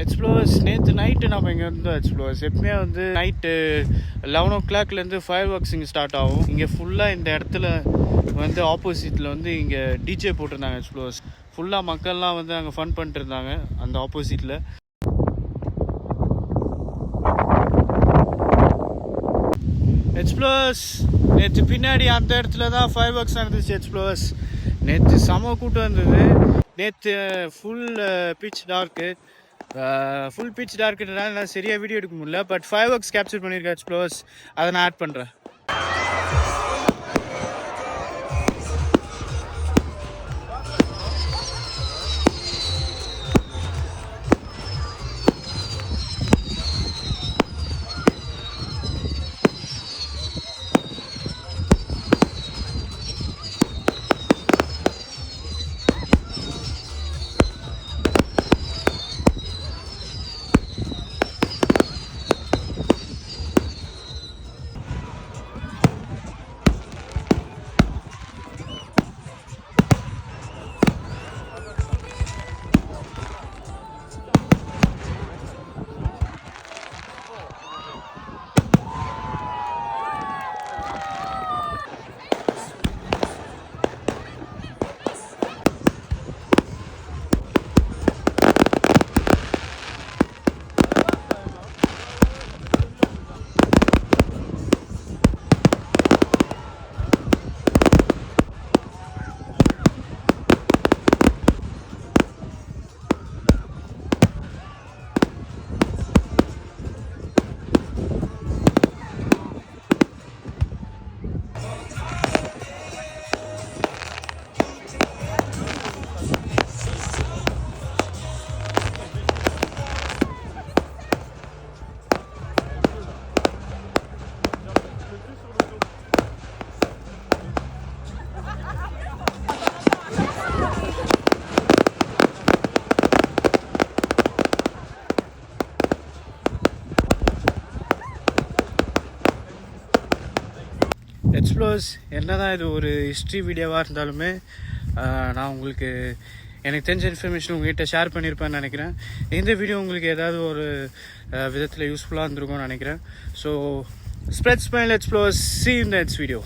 Explores நேற்று night நம்ம இங்கே இருந்தோம். எக்ஸ்ப்ளோர்ஸ் எப்பவுமே வந்து நைட்டு 11 o'clockலேருந்து ஃபயர் ஒர்க்ஸ் இங்கே ஸ்டார்ட் ஆகும். இங்கே ஃபுல்லாக இந்த இடத்துல வந்து ஆப்போசிட்டில் வந்து இங்கே டிஜே போட்டிருந்தாங்க. எக்ஸ்ப்ளோர்ஸ் ஃபுல்லாக மக்கள்லாம் வந்து அங்கே ஃபன் பண்ணிட்டு இருந்தாங்க அந்த ஆப்போசிட்டில். எக்ஸ்ப்ளோர்ஸ் நேற்று பின்னாடி அந்த இடத்துல தான் ஃபயர் ஒர்க்ஸ் நடந்துச்சு. எக்ஸ்ப்ளோர்ஸ் நேற்று செம கூட்டம் இருந்தது. நேற்று full pitch dark. Full pitch டார்க்குன்றதுனால நான் சரியாக வீடியோ எடுக்க முடியல. பட் ஃபயர் ஒர்க்ஸ் கேப்சர் பண்ணியிருக்கேன். எக்ஸ்ப்ளோர்ஸ் அதை நான் ஆட் பண்ணுறேன். எக்ஸ்ப்ளோர்ஸ் என்ன தான் இது ஒரு ஹிஸ்ட்ரி வீடியோவாக இருந்தாலுமே நான் உங்களுக்கு எனக்கு தெரிஞ்ச இன்ஃபர்மேஷன் உங்கள்கிட்ட ஷேர் பண்ணியிருப்பேன்னு நினைக்கிறேன். இந்த வீடியோ உங்களுக்கு ஏதாவது ஒரு விதத்தில் யூஸ்ஃபுல்லாக இருந்திருக்கும்னு நினைக்கிறேன். So spread smile explores, see you in the next video.